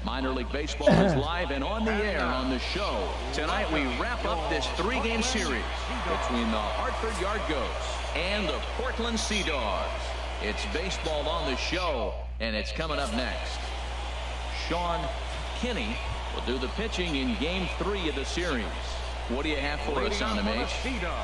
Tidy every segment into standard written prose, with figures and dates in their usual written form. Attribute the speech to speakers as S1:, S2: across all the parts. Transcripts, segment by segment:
S1: Minor League Baseball is live and on the air on the show. Tonight we wrap up this 3-game series between the Hartford Yard Ghosts and the Portland Sea Dogs. It's baseball on the show, and it's coming up next. Sean Kinney will do the pitching in Game 3 of the series. What do you have for us on him, H?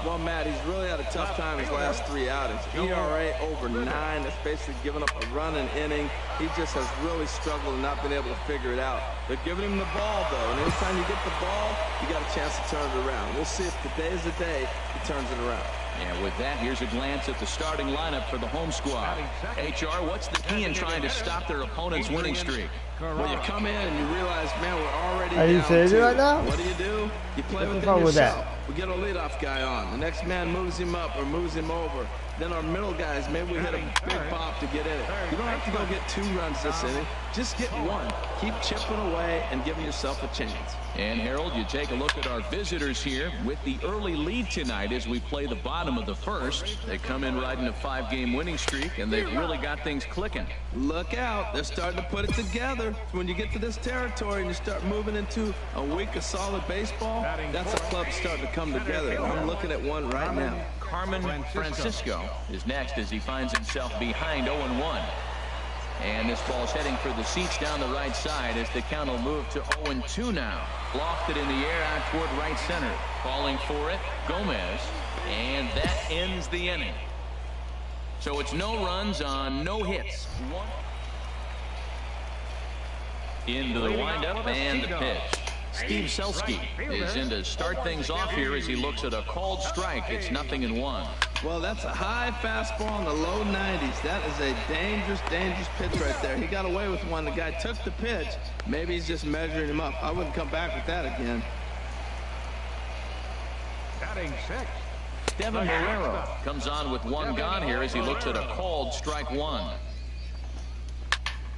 S2: Well, Matt, he's really had a tough time his last 3 outings. ERA over 9. That's basically giving up a run an inning. He just has really struggled and not been able to figure it out. They're giving him the ball, though, and anytime you get the ball, you got a chance to turn it around. We'll see if today is the day he turns it around.
S1: And with that, here's a glance at the starting lineup for the home squad. HR, what's the key in trying to stop their opponent's winning streak?
S2: Well, you come in and you realize, man, we're already
S3: Are you
S2: down
S3: serious
S2: 2.
S3: right now?
S2: What do? You play
S3: What's
S2: within
S3: wrong with
S2: yourself.
S3: that?
S2: We get a leadoff guy on. The next man moves him up or moves him over. Then our middle guys, maybe we hit a big pop to get in it. You don't have to go get 2 runs this inning. Just get 1. Keep chipping away and giving yourself a chance.
S1: And Harold, you take a look at our visitors here with the early lead tonight as we play the bottom of the first. They come in riding a 5-game winning streak, and they've really got things clicking.
S2: Look out. They're starting to put it together. When you get to this territory and you start moving into a week of solid baseball, that's a club starting to come together. I'm looking at one right now.
S1: Carmen Francisco is next as he finds himself behind 0-1. And this ball's heading for the seats down the right side as the count will move to 0-2 now. Lofted in the air out toward right center. Calling for it, Gomez. And that ends the inning. So it's no runs on no hits. Into the windup and the pitch. Steve Selski is in to start things off here as he looks at a called strike. It's 0-1.
S2: Well, that's a high fastball in the low 90s. That is a dangerous, dangerous pitch right there. He got away with one. The guy took the pitch. Maybe he's just measuring him up. I wouldn't come back with that again.
S4: Batting 6.
S1: Devin Marrero comes on with 1 gone here as he looks at a called strike 1.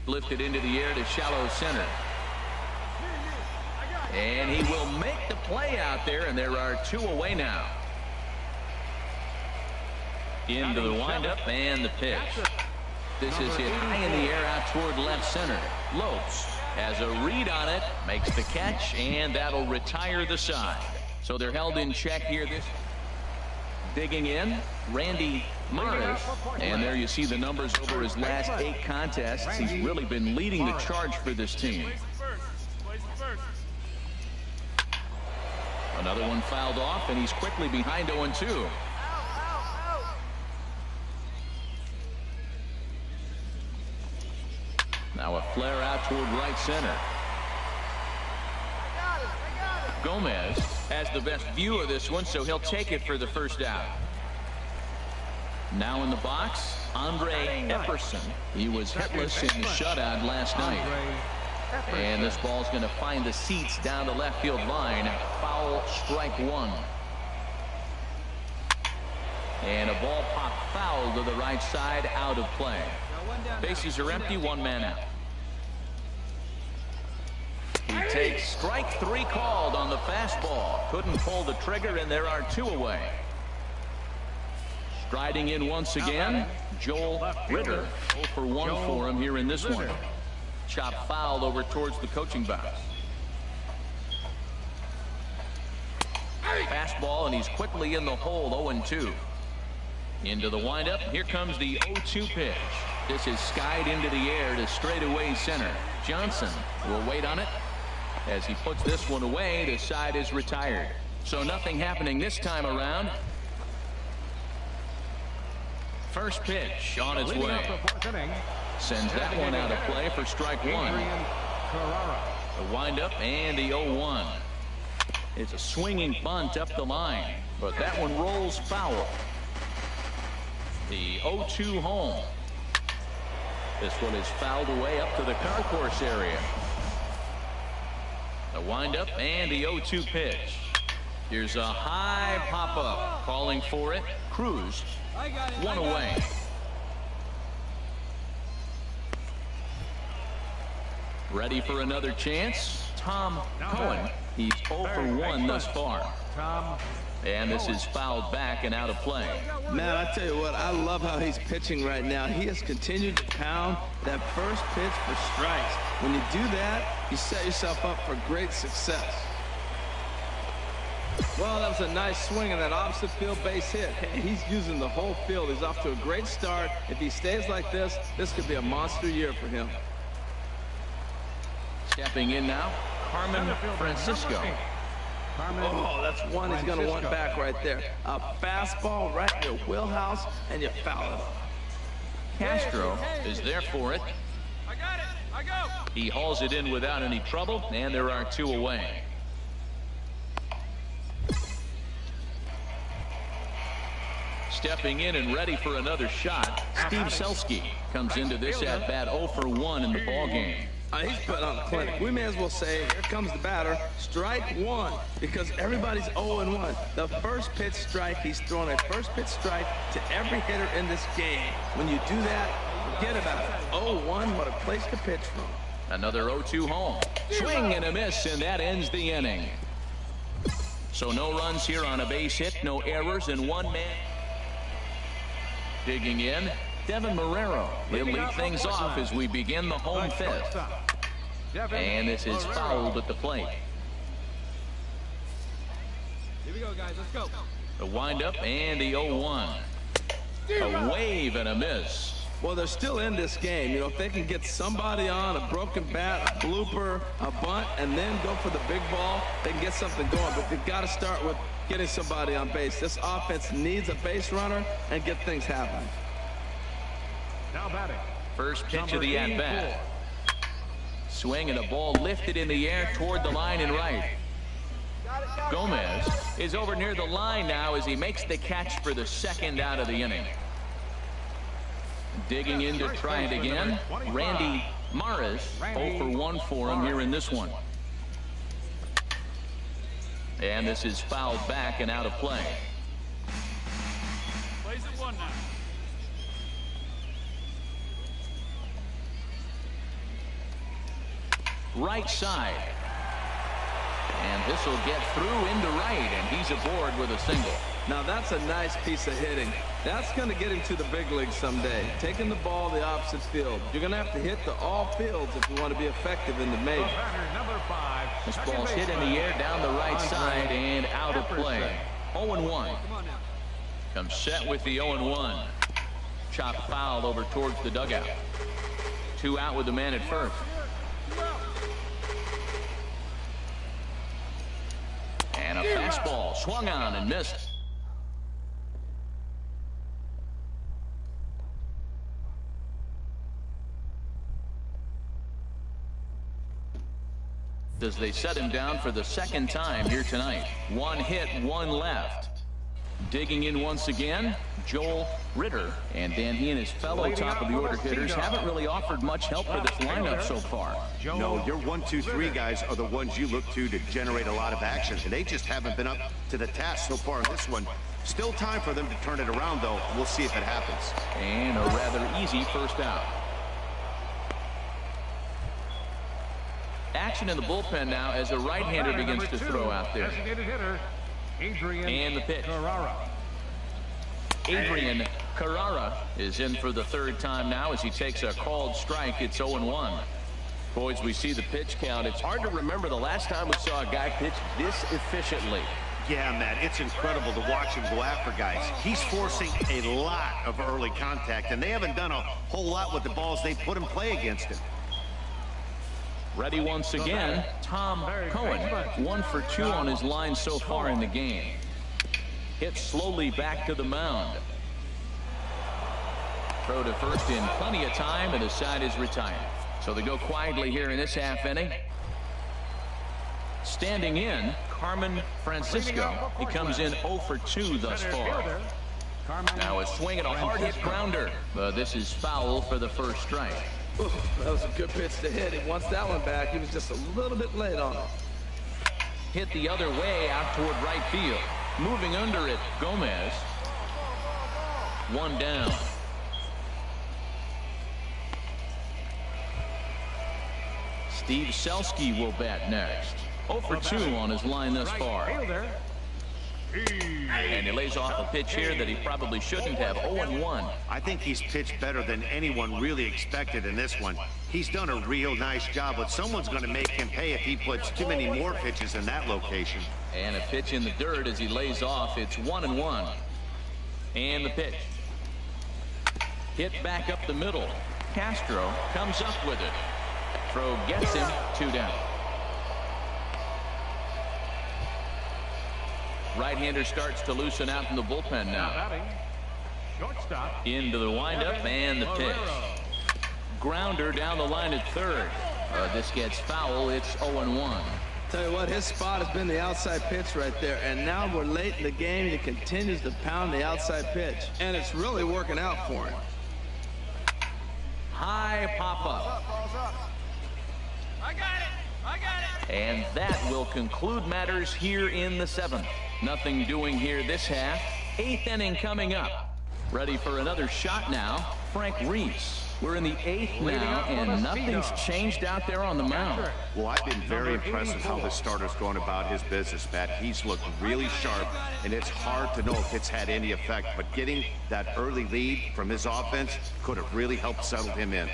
S1: Lifted into the air to shallow center. And he will make the play out there, and there are 2 away now. Into the windup and the pitch. This is hit high in the air out toward left center. Lopes has a read on it, makes the catch, and that'll retire the side. So they're held in check here. This digging in, Randy Maris. And there you see the numbers over his last 8 contests. He's really been leading the charge for this team. Another one fouled off, and he's quickly behind 0-2. Now a flare out toward right center. Gomez has the best view of this one, so he'll take it for the first out. Now in the box, Andre Epperson. He was hitless in the shutout last night. And this ball's going to find the seats down the left field line. Foul, strike 1. And a ball pop foul to the right side, out of play. Bases are empty, 1 man out. He takes strike 3 called on the fastball. Couldn't pull the trigger, and there are 2 away. Striding in once again, Joel Ritter. 0-for-1 for him here in this one. Chop fouled over towards the coaching box. Fastball, and he's quickly in the hole. 0-2. Into the windup. Here comes the 0-2 pitch. This is skied into the air to straightaway center. Johnson will wait on it. As he puts this one away, the side is retired. So nothing happening this time around. First pitch on its way. Sends that one out of play for strike 1. The windup and the 0-1. It's a swinging bunt up the line, but that one rolls foul. The 0-2 home. This one is fouled away up to the concourse area. The windup and the 0-2 pitch. Here's a high pop-up. Calling for it. Cruz. 1 away. Ready for another chance. Tom Cohen. He's 0 for 1 thus far. And this is fouled back and out of play.
S2: Man, I tell you what, I love how he's pitching right now. He has continued to pound that first pitch for strikes. When you do that, you set yourself up for great success. Well, that was a nice swing in that opposite field base hit. Hey, he's using the whole field. He's off to a great start. If he stays like this could be a monster year for him.
S1: Stepping in now, Carmen Francisco.
S2: Oh, that's one he's going to want back right there. A fastball right in your wheelhouse, and you foul it.
S1: Castro is there for it.
S3: I got it. I go.
S1: He hauls it in without any trouble, and there are 2 away. Stepping in and ready for another shot, Steve Selski comes into this at bat 0 for 1 in the ballgame.
S2: He's putting on a clinic. We may as well say, here comes the batter, strike 1, because everybody's 0-1. The first pitch strike, he's throwing a first pitch strike to every hitter in this game. When you do that, forget about it. 0-1, what a place to pitch from.
S1: Another 0-2 home. Swing and a miss, and that ends the inning. So no runs here on a base hit, no errors, and 1 man. Digging in, Devin Marrero. He'll lead things off as we begin the home 5th. And this is fouled at the plate.
S3: Here we go, guys. Let's go.
S1: The windup and the 0-1. A wave and a miss.
S2: Well, they're still in this game. You know, if they can get somebody on, a broken bat, a blooper, a bunt, and then go for the big ball, they can get something going. But they've got to start with getting somebody on base. This offense needs a base runner and get things happening.
S3: Now batting.
S1: First pitch of the at-bat. Swing and a ball lifted in the air toward the line and right. Gomez is over near the line now as he makes the catch for the 2nd out of the inning. Digging in to try it again, Randy Maris, 0 for 1 for him here in this one. And this is fouled back and out of play.
S3: Plays at 1 now.
S1: Right side. And this will get through into right, and he's aboard with a single.
S2: Now that's a nice piece of hitting. That's going to get him to the big leagues someday. Taking the ball the opposite field. You're going to have to hit the all fields if you want to be effective in the majors.
S1: This ball's hit in the air down the right side and out of play. 0-1. Comes set with the 0-1. Chop foul over towards the dugout. 2 out with the man at first. And a fastball swung on and missed. As they set him down for the 2nd time here tonight. 1 hit, 1 left. Digging in once again, Joel Ritter. And Dan, he and his fellow top of the order hitters haven't really offered much help for this lineup so far.
S4: No, your 1, 2, 3 guys are the ones you look to generate a lot of action. And they just haven't been up to the task so far in this one. Still time for them to turn it around, though. We'll see if it happens.
S1: And a rather easy first out. Action in the bullpen now as a right-hander begins to throw out there. And the pitch. Adrian Carrara is in for the 3rd time now as he takes a called strike. It's 0-1. Boys, we see the pitch count. It's hard to remember the last time we saw a guy pitch this efficiently.
S4: Yeah, Matt, it's incredible to watch him go after guys. He's forcing a lot of early contact, and they haven't done a whole lot with the balls they put in play against him.
S1: Ready once again, Tom Cohen. 1 for 2 on his line so far in the game. Hit slowly back to the mound. Throw to first in plenty of time, and the side is retired. So they go quietly here in this half inning. Standing in, Carmen Francisco. He comes in 0 for 2 thus far. Now a swing and a hard hit grounder. But this is foul for the first strike.
S2: Ooh, that was a good pitch to hit. He wants that one back. He was just a little bit late on it.
S1: Hit the other way out toward right field. Moving under it, Gomez. 1 down. Steve Selski will bat next. 0 for 2 on his line thus far. And he lays off a pitch here that he probably shouldn't have. 0-1.
S4: I think he's pitched better than anyone really expected in this one. He's done a real nice job, but someone's going to make him pay if he puts too many more pitches in that location.
S1: And a pitch in the dirt as he lays off. It's 1-1. And the pitch. Hit back up the middle. Castro comes up with it. Throw gets him. 2 down. Right-hander starts to loosen out in the bullpen now. Into the windup and the pitch. Grounder down the line at third. This gets foul. It's 0-1.
S2: Tell you what, his spot has been the outside pitch right there, and now we're late in the game. He continues to pound the outside pitch, and it's really working out for him.
S1: High pop-up.
S3: I got it. I got it.
S1: And that will conclude matters here in the 7th. Nothing doing here this half. 8th inning coming up. Ready for another shot now, Frank Reese. We're in the 8th now, and nothing's changed out there on the mound.
S4: Well, I've been very impressed with how this starter's going about his business, Matt. He's looked really sharp, and it's hard to know if it's had any effect, but getting that early lead from his offense could have really helped settle him in.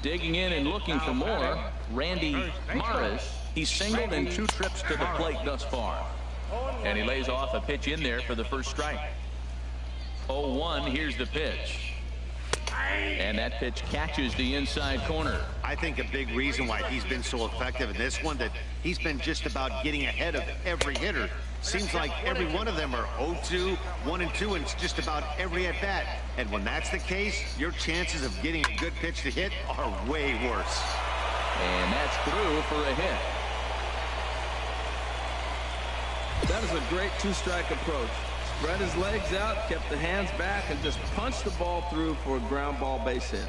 S1: Digging in and looking for more, Randy Maris. He's singled in 2 trips to the plate thus far. And he lays off a pitch in there for the first strike. 0-1, here's the pitch. And that pitch catches the inside corner.
S4: I think a big reason why he's been so effective in this one, that he's been just about getting ahead of every hitter. Seems like every one of them are 0-2, 1-2, and it's just about every at-bat. And when that's the case, your chances of getting a good pitch to hit are way worse.
S1: And that's through for a hit.
S2: That is a great 2-strike approach. Spread his legs out, kept the hands back, and just punched the ball through for a ground ball base hit.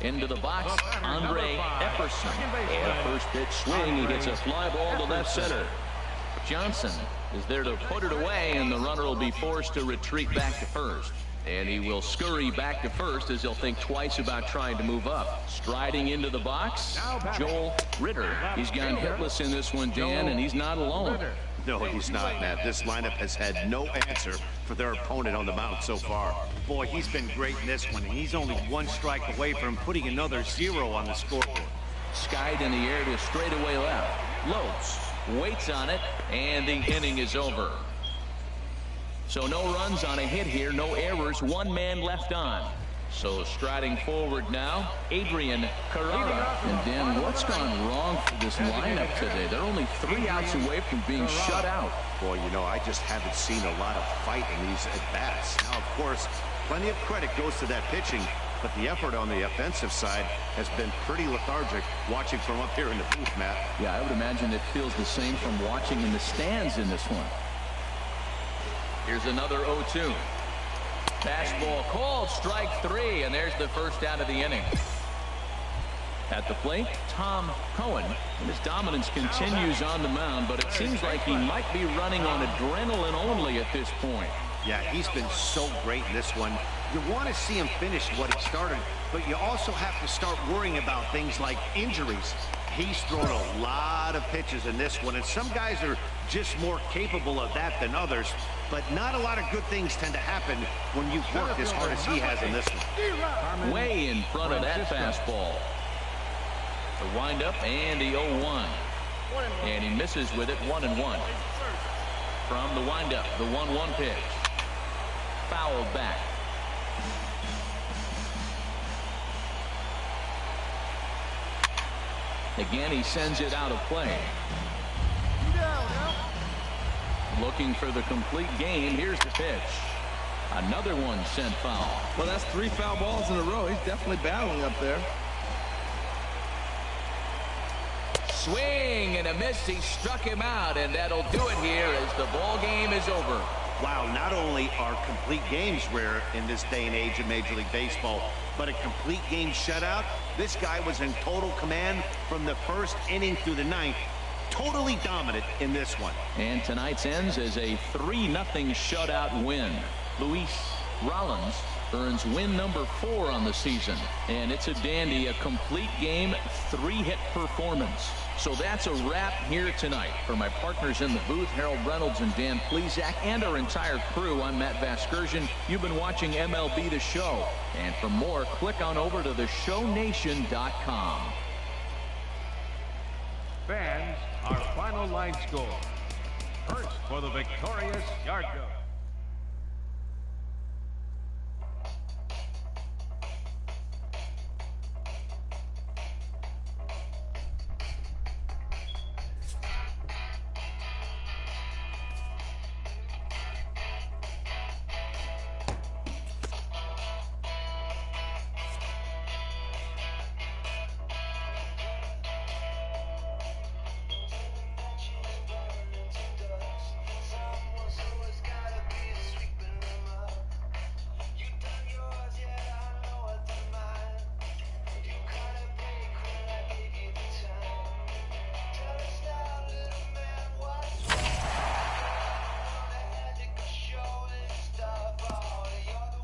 S1: Into the box, Andre Epperson. And a first pitch swing. He gets a fly ball to left center. Johnson is there to put it away, and the runner will be forced to retreat back to first. And he will scurry back to first as he'll think twice about trying to move up. Striding into the box, Joel Ritter. He's gone hitless in this one, Dan, and he's not alone.
S4: No, he's not, Matt. This lineup has had no answer for their opponent on the mound so far. Boy, he's been great in this one, and he's only 1 strike away from putting another 0 on the scoreboard.
S1: Skied in the air to straightaway left. Lopes waits on it, and the inning is over. So no runs on a hit here, no errors, 1 man left on. So striding forward now, Adrian Carrera. And Dan, what's gone wrong for this lineup today? They're only 3 outs away from being shut out.
S4: Boy, you know, I just haven't seen a lot of fight in these at-bats. Now, of course, plenty of credit goes to that pitching, but the effort on the offensive side has been pretty lethargic watching from up here in the booth, Matt.
S1: Yeah, I would imagine it feels the same from watching in the stands in this one. Here's another 0-2. Fastball called, strike 3, and there's the first out of the inning. At the plate, Tom Cohen. And his dominance continues on the mound, but it seems like he might be running on adrenaline only at this point.
S4: Yeah, he's been so great in this one. You want to see him finish what he started, but you also have to start worrying about things like injuries. He's thrown a lot of pitches in this one, and some guys are just more capable of that than others, but not a lot of good things tend to happen when you've worked as hard as he has in this one.
S1: Way in front of that fastball. The windup and the 0-1. And he misses with it, 1-1. From the windup, the 1-1 pitch. Fouled back. Again, he sends it out of play. Looking for the complete game. Here's the pitch. Another one sent foul.
S2: Well, that's 3 foul balls in a row. He's definitely battling up there.
S1: Swing and a miss. He struck him out, and that'll do it here as the ball game is over.
S4: Wow, not only are complete games rare in this day and age of Major League Baseball, but a complete game shutout. This guy was in total command from the first inning through the 9th. Totally dominant in this one.
S1: And tonight's ends as a 3-0 shutout win. Luis Rollins earns win number 4 on the season. And it's a dandy, a complete game, 3-hit performance. So that's a wrap here tonight. For my partners in the booth, Harold Reynolds and Dan Plesac, and our entire crew, I'm Matt Vasgersian. You've been watching MLB The Show. And for more, click on over to theshownation.com.
S5: Fans, our final line score. First for the victorious yard goat.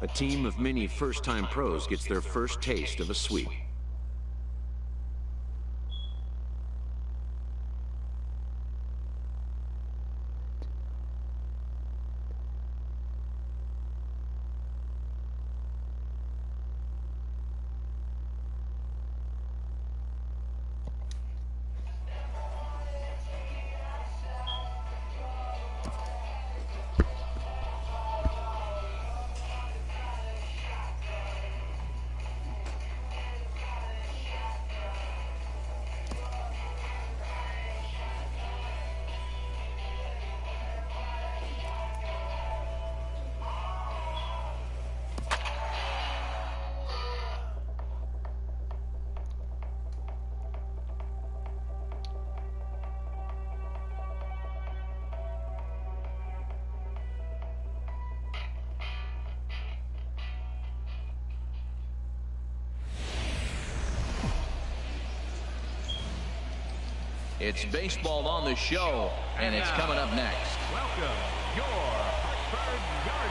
S6: A team of many first-time pros gets their first taste of a sweep.
S1: It's baseball on the show, and it's coming up next.
S5: Welcome, your Hartford Yard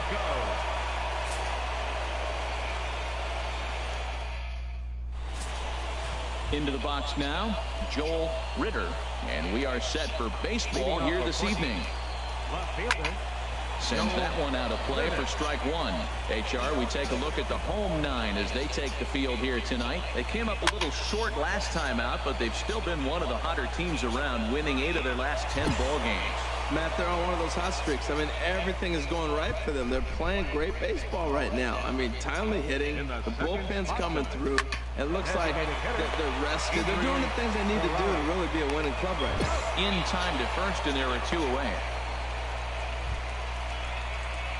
S5: Goat.
S1: Into the box now, Joel Ritter, and we are set for baseball here this evening.
S5: Left fielder.
S1: Sends that one out of play for strike 1. HR, we take a look at the home 9 as they take the field here tonight. They came up a little short last time out, but they've still been one of the hotter teams around, winning 8 of their last 10 ball games.
S2: Matt, they're on one of those hot streaks. I mean, everything is going right for them. They're playing great baseball right now. I mean, timely hitting, the bullpen's coming through. It looks like they're rested. They're doing the things they need to do to really be a winning club right now.
S1: In time to first, and there are 2 away.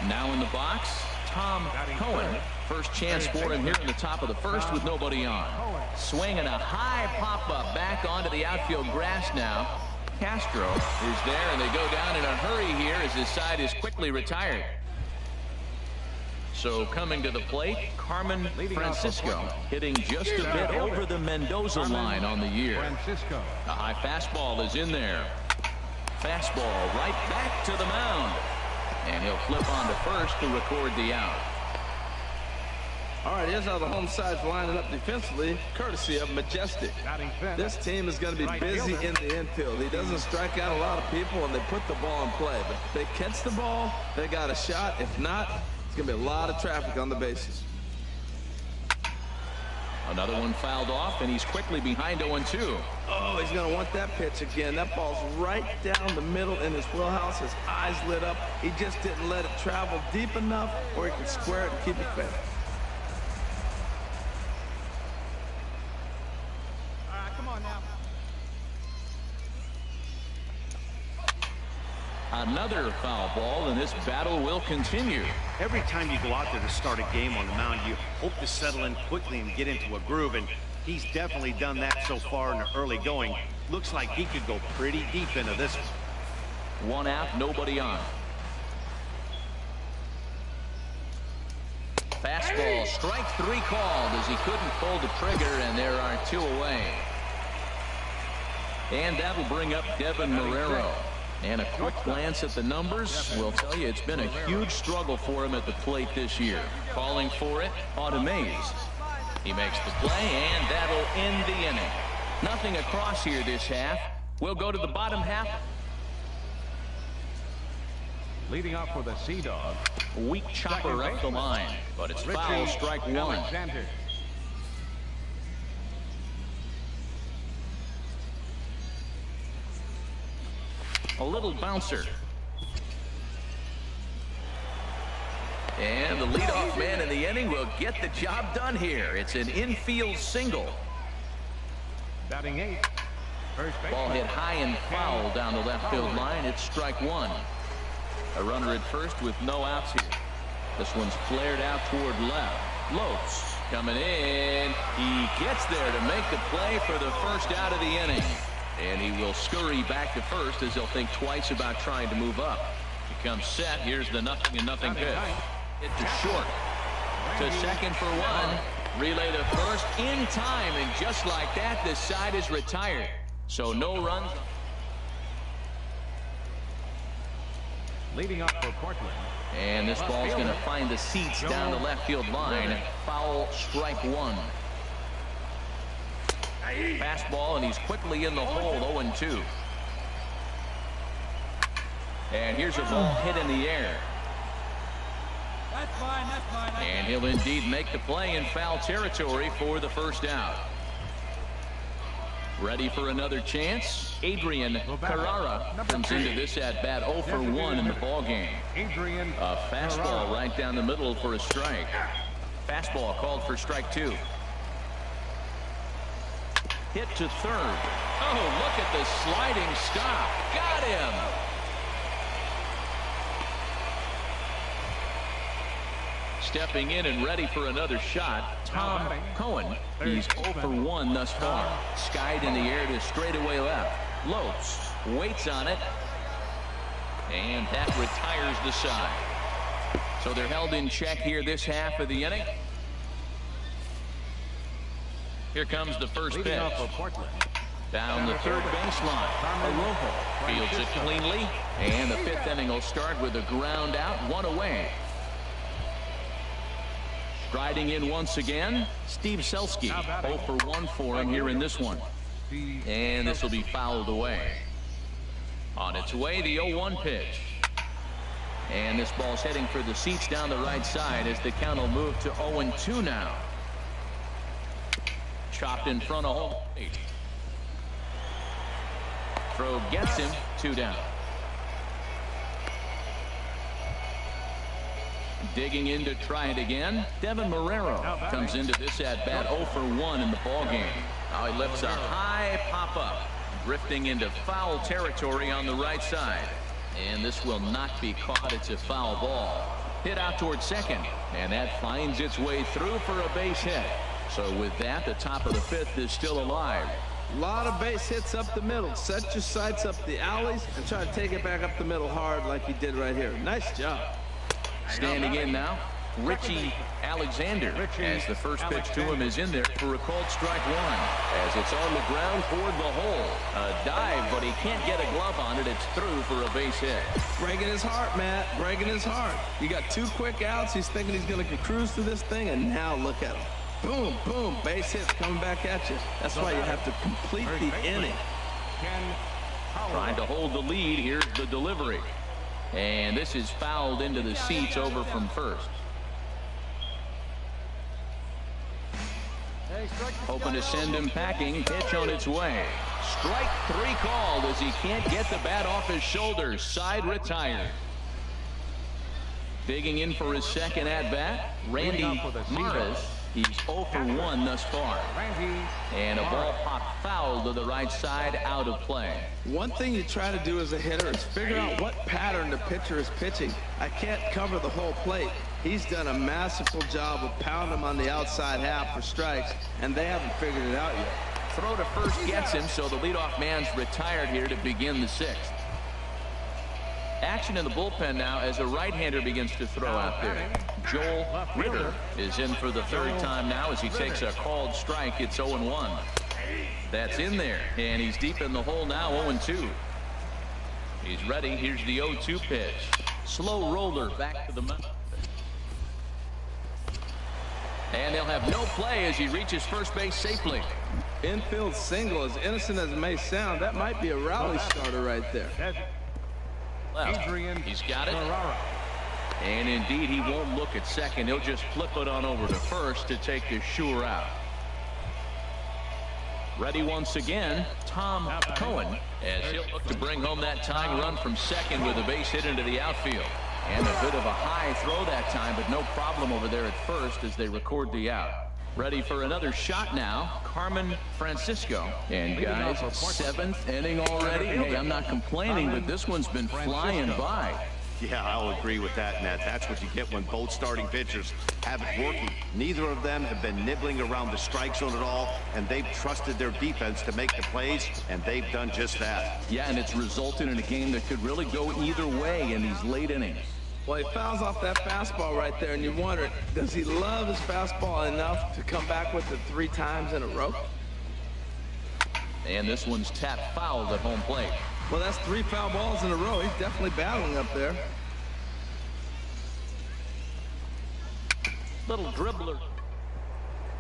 S1: Now in the box, Tom Cohen. First chance for him here in the top of the first with nobody on. Swinging a high pop-up back onto the outfield grass now. Castro is there, and they go down in a hurry here as his side is quickly retired. So coming to the plate, Carmen Francisco, hitting just a bit over the Mendoza line on the year. A high fastball is in there. Fastball right back to the mound. And he'll flip on to first to record the out.
S2: All right, here's how the home side's lining up defensively, courtesy of Majestic. This team is going to be busy in the infield. He doesn't strike out a lot of people, and they put the ball in play. But if they catch the ball, they got a shot. If not, it's going to be a lot of traffic on the bases.
S1: Another one fouled off, and he's quickly behind 0-2.
S2: Oh, he's going to want that pitch again. That ball's right down the middle in his wheelhouse. His eyes lit up. He just didn't let it travel deep enough where he could square it and keep it fair.
S3: All right, come on now.
S1: Another foul ball, and this battle will continue.
S4: Every time you go out there to start a game on the mound, you hope to settle in quickly and get into a groove, and he's definitely done that so far in the early going. Looks like he could go pretty deep into this one.
S1: 1 out, nobody on. Fastball, strike 3 called as he couldn't pull the trigger, and there are 2 away. And that'll bring up Devin Marrero. And a quick glance at the numbers will tell you it's been a huge struggle for him at the plate this year. Calling for it, Automaze. He makes the play, and that'll end the inning. Nothing across here this half. We'll go to the bottom half.
S5: Leading off for the Sea Dog.
S1: Weak chopper up the line, but it's foul, strike one.
S5: Alexander.
S1: A little bouncer. And the leadoff man in the inning will get the job done here. It's an infield single.
S5: Batting 8. First base.
S1: Ball hit high and foul down the left field line. It's strike one. A runner at first with no outs here. This one's flared out toward left. Lopes coming in. He gets there to make the play for the first out of the inning. And he will scurry back to first as he'll think twice about trying to move up. He comes set. Here's the 0-0 pitch. Hit to short. To second for one. Relay to first in time. And just like that, this side is retired. So no runs.
S5: Leading up for Portland.
S1: And this ball's going to find the seats down the left field line. Foul, strike one. Fastball, and he's quickly in the hole, 0-2. And here's a ball hit in the air.
S3: That's fine.
S1: And he'll indeed make the play in foul territory for the first out. Ready for another chance. Adrian Carrara comes into this at bat 0 for 1 in the ball game. A fastball right down the middle for a strike. Fastball called for strike two. Hit to third. Oh, look at the sliding stop. Got him. Stepping in and ready for another shot, Tom Cohen. He's 0 for 1 thus far. Skied in the air to straightaway left. Lopes waits on it. And that retires the side. So they're held in check here this half of the inning. Here comes the first pitch. Down the third baseline. Arojo fields it cleanly. And the fifth inning will start with a ground out, one away. Striding in once again, Steve Selski. 0 for 1 for him here in this one. And this will be fouled away. On its way, the 0-1 pitch. And this ball's heading for the seats down the right side as the count will move to 0-2 now. Chopped in front of home plate. Throw gets him, 2 down. Digging in to try it again. Devin Marrero comes into this at bat 0 for 1 in the ball game. Now he lifts a high pop up, drifting into foul territory on the right side. And this will not be caught. It's a foul ball. Hit out towards second, and that finds its way through for a base hit. So with that, the top of the fifth is still alive.
S2: A lot of base hits up the middle. Set your sights up the alleys and try to take it back up the middle hard like he did right here. Nice job.
S1: Standing in now, Richie Alexander, as the first pitch to him is in there for a called strike one. As it's on the ground toward the hole. A dive, but he can't get a glove on it. It's through for a base hit.
S2: Breaking his heart, Matt. Breaking his heart. You got 2 quick outs. He's thinking he's going to cruise through this thing, and now look at him. Boom, boom. Base hits coming back at you. That's why you have to complete the inning.
S1: Trying to hold the lead. Here's the delivery. And this is fouled into the seats over from first. Hoping to send him packing. Pitch on its way. Strike 3 called as he can't get the bat off his shoulders. Side retired. Digging in for his second at bat, Randy Maris. He's 0 for 1 thus far. And a ball popped foul to the right side, out of play.
S2: One thing you try to do as a hitter is figure out what pattern the pitcher is pitching. I can't cover the whole plate. He's done a masterful job of pounding him on the outside half for strikes, and they haven't figured it out yet.
S1: Throw to first gets him, so the leadoff man's retired here to begin the 6th. Action in the bullpen now as a right-hander begins to throw out there. Joel Ritter is in for the 3rd time now as he takes a called strike. It's 0-1. That's in there, and he's deep in the hole now, 0-2. He's ready. Here's the 0-2 pitch. Slow roller back to the mound. And they'll have no play as he reaches first base safely.
S2: Infield single, as innocent as it may sound, that might be a rally starter right there.
S1: Left. He's got it. And indeed, he won't look at second. He'll just flip it on over to first to take the sure out. Ready once again, Tom Cohen, as he'll look to bring home that tying run from second with a base hit into the outfield. And a bit of a high throw that time, but no problem over there at first as they record the out. Ready for another shot now, Carmen Francisco. And guys, 7th inning already. Hey, I'm not complaining, but this one's been flying by.
S4: Yeah, I'll agree with that, Matt. That's what you get when both starting pitchers have it working. Neither of them have been nibbling around the strike zone at all, and they've trusted their defense to make the plays, and they've done just that.
S1: Yeah, and it's resulted in a game that could really go either way in these late innings.
S2: Well, he fouls off that fastball right there, and you wonder, does he love his fastball enough to come back with it 3 times in a row?
S1: And this one's tapped foul at home plate.
S2: Well, that's 3 foul balls in a row. He's definitely battling up there.
S1: Little dribbler.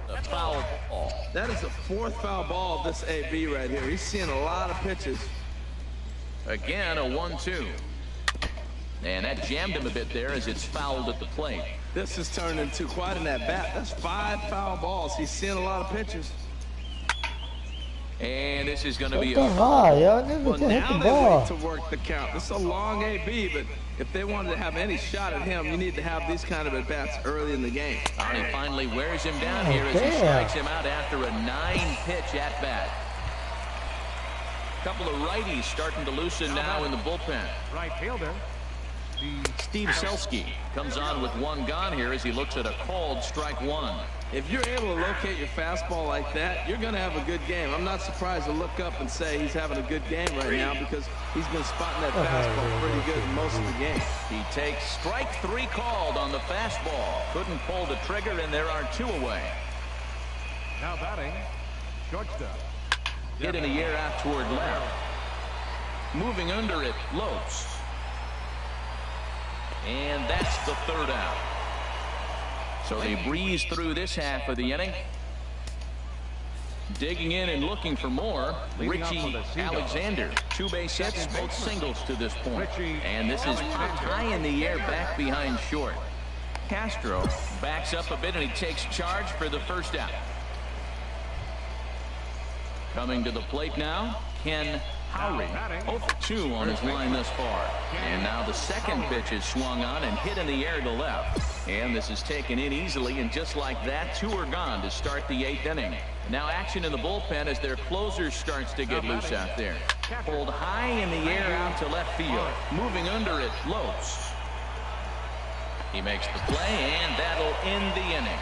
S1: A foul ball.
S2: That is the 4th foul ball of this AB right here. He's seeing a lot of pitches.
S1: Again, a 1-2. And that jammed him a bit there as it's fouled at the plate.
S2: This has turned into quite an at-bat. That's 5 foul balls. He's seeing a lot of pitches.
S1: And this is going to be a
S2: Well, now they wait to work the count. This is a long AB, but if they wanted to have any shot at him, you need to have these kind of at-bats early in the game.
S1: And he finally wears him down here as he strikes him out after a 9-pitch at-bat. A couple of righties starting to loosen now in the bullpen.
S5: Right fielder.
S1: Steve Selski comes on with 1 gone here as he looks at a called strike 1.
S2: If you're able to locate your fastball like that, you're going to have a good game. I'm not surprised to look up and say he's having a good game right now because he's been spotting that fastball pretty good in most of the game.
S1: He takes strike 3 called on the fastball. Couldn't pull the trigger, and there are 2 away.
S5: Now batting, shortstop.
S1: Hit in the air out toward left. Moving under it, Lopes. And that's the 3rd out. So they breeze through this half of the inning. Digging in and looking for more, Richie Alexander. 2 base hits, both singles to this point. And this is popped high in the air back behind short. Castro backs up a bit and he takes charge for the 1st out. Coming to the plate now, Ken Howry, 0-2 on his line thus far. And now the 2nd pitch is swung on and hit in the air to left. And this is taken in easily, and just like that, 2 are gone to start the 8th inning. Now action in the bullpen as their closer starts to get loose out there. Pulled high in the air out to left field. Moving under it, Lopes. He makes the play, and that'll end the inning.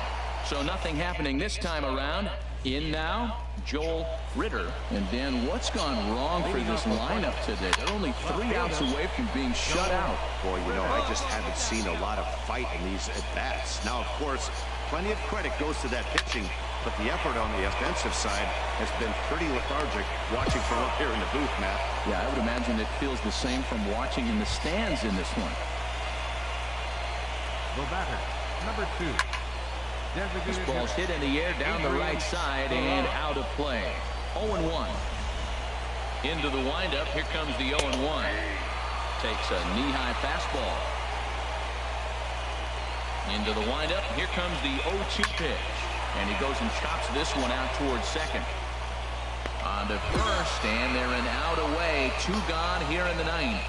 S1: So nothing happening this time around. In now, Joel Ritter. And Dan, what's gone wrong for this lineup today? They're only 3 outs away from being shut out.
S4: Boy, you know, I just haven't seen a lot of fight in these at-bats. Now, of course, plenty of credit goes to that pitching, but the effort on the offensive side has been pretty lethargic watching from up here in the booth, Matt.
S1: Yeah, I would imagine it feels the same from watching in the stands in this one.
S5: The batter, number 2.
S1: This ball's hit in the air down the right side and out of play. 0-1. Into the windup. Here comes the 0-1. Takes a knee-high fastball. Into the windup. Here comes the 0-2 pitch. And he goes and chops this one out towards second. On to first, and they're an out away. 2 gone here in the 9th.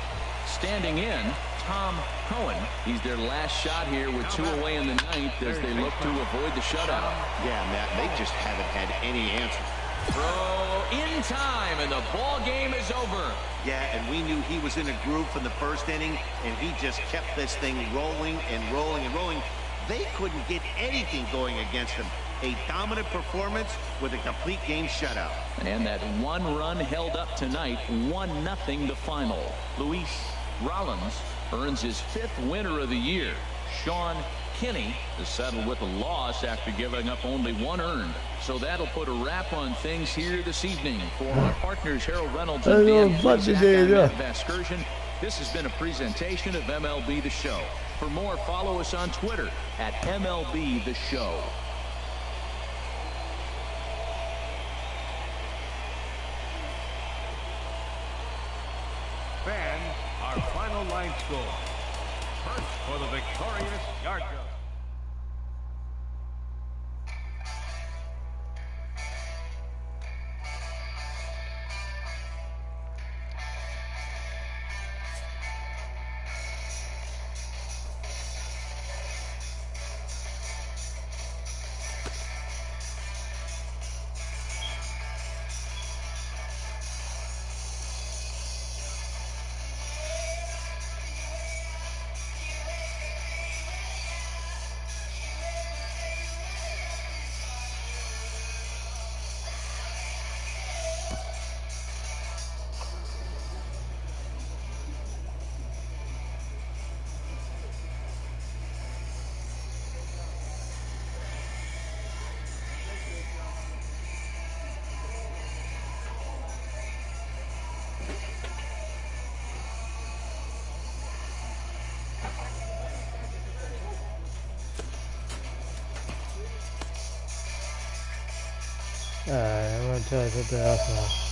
S1: Standing in, Tom Cohen. He's their last shot here with 2 away in the 9th as they look to avoid the shutout.
S4: Yeah, Matt, they just haven't had any answer.
S1: Throw in time, and the ball game is over.
S4: Yeah, and we knew he was in a groove from the 1st inning, and he just kept this thing rolling and rolling and rolling. They couldn't get anything going against him. A dominant performance with a complete game shutout.
S1: And that 1 run held up tonight, 1-0 the final. Luis Rollins earns his 5th winner of the year. Sean Kinney is settled with a loss after giving up only 1 earned. So that'll put a wrap on things here this evening. For my partners Harold Reynolds and Dan Matt Vasgersian, This has been a presentation of MLB The Show. For more, follow us on Twitter at MLB The Show.
S5: Fans, our final line score. First for the victorious Yard Goat.
S7: I'm gonna try to put that off now.